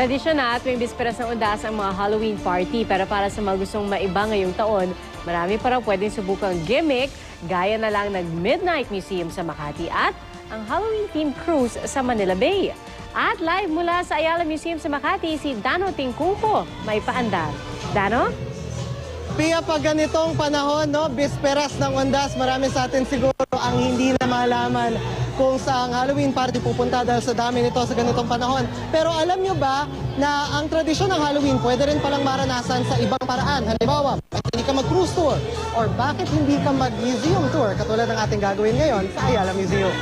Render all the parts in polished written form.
Tradisyon na at may bisperas ng undas ang mga Halloween party. Pero para sa mga gustong maiba ngayong taon, marami pa raw pwedeng subukang gimmick, gaya na lang ng Midnight Museum sa Makati at ang Halloween-themed cruise sa Manila Bay. At live mula sa Ayala Museum sa Makati, si Dano Tingkungko. May paandar. Dano? Pia, pag ganitong panahon, no, bisperas ng undas, marami sa atin siguro ang hindi na malaman kung saang Halloween party pupunta dahil sa dami nito sa ganitong panahon. Pero alam nyo ba na ang tradisyon ng Halloween pwede rin palang maranasan sa ibang paraan? Halimbawa, bakit hindi ka mag-cruise tour? Or bakit hindi ka mag-museum tour? Katulad ng ating gagawin ngayon sa Ayala Museum.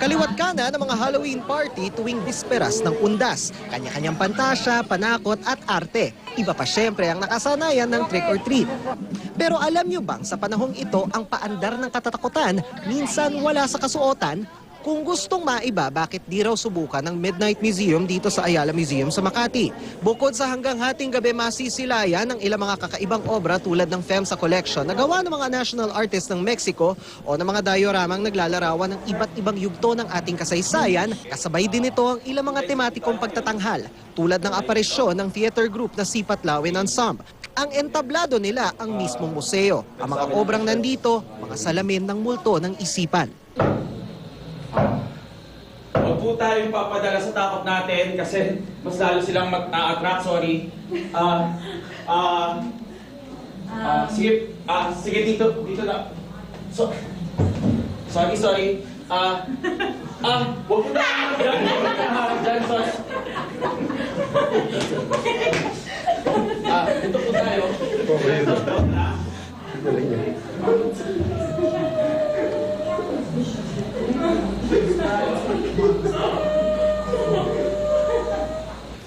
Kaliwat kanan ng mga Halloween party tuwing bisperas ng undas. Kanya-kanyang pantasya, panakot at arte. Iba pa syempre ang nakasanayan ng trick or treat. Pero alam nyo bang sa panahong ito ang paandar ng katatakutan minsan wala sa kasuotan? Kung gustong maiba, bakit di raw subukan ng Midnight Museum dito sa Ayala Museum sa Makati? Bukod sa hanggang hating gabi masisilayan ng ilang mga kakaibang obra tulad ng FEMSA Collection na gawa ng mga national artists ng Mexico o ng mga dioramang naglalarawan ng iba't ibang yugto ng ating kasaysayan, kasabay din ito ang ilang mga tematikong pagtatanghal tulad ng aparisyon ng theater group na Sipat Lawin Ensemble. Ang entablado nila ang mismong museo. Ang mga obrang nandito, mga salamin ng multo ng isipan. Huwag po tayong papadala sa takot natin kasi mas lalo silang mag-attract, sorry. Sige dito na. Sorry. Huwag po tayong magharap dyan, sorry. Dito po tayo.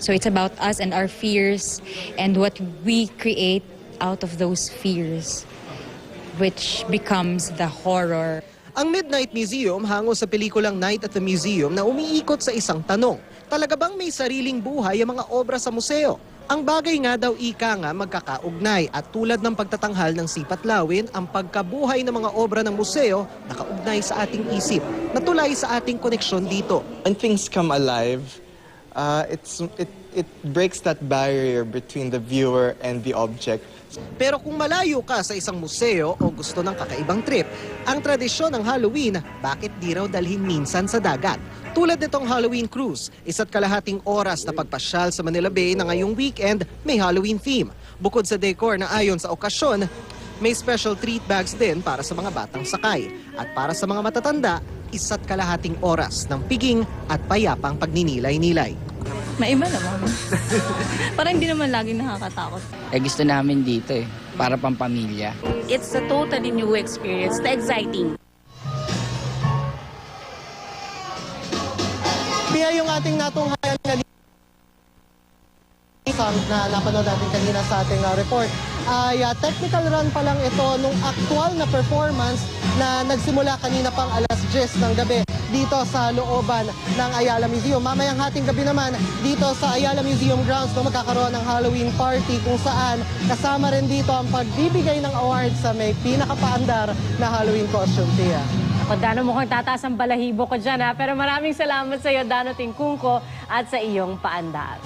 So it's about us and our fears and what we create out of those fears, which becomes the horror. Ang Midnight Museum hango sa pelikulang Night at the Museum na umiikot sa isang tanong. Talaga bang may sariling buhay ang mga obra sa museo? Ang bagay nga daw ika nga magkakaugnay at tulad ng pagtatanghal ng Sipat Lawin, ang pagkabuhay ng mga obra ng museo nakaugnay sa ating isip, natulay sa ating koneksyon dito. When things come alive, it breaks that barrier between the viewer and the object. Pero kung malayo ka sa isang museo o gusto ng kakaibang trip, ang tradisyon ng Halloween, bakit di raw dalhin minsan sa dagat? Tulad nitong Halloween cruise, 1.5 oras na pagpasyal sa Manila Bay na ngayong weekend may Halloween theme. Bukod sa decor na ayon sa okasyon, may special treat bags din para sa mga batang sakay. At para sa mga matatanda, 1.5 oras ng piging at payapang pagninilay-nilay. Maiba naman. Parang hindi naman laging nakakatakot. Gusto namin dito para pampamilya. It's a totally new experience, exciting. Pia, yung ating natunghayan kanina na napanood natin kanina sa ating report ay technical run pa lang ito nung actual na performance na nagsimula kanina pang alas 10 ng gabi dito sa looban ng Ayala Museum. Mamayang hating gabi naman dito sa Ayala Museum grounds na magkakaroon ng Halloween party kung saan kasama rin dito ang pagbibigay ng awards sa may pinakapaandar na Halloween costume, Pia. Ako, Dano, mukhang tataas ang balahibo ko dyan, ha? Pero maraming salamat sa iyo, Dano Tingkungko, at sa iyong paandar.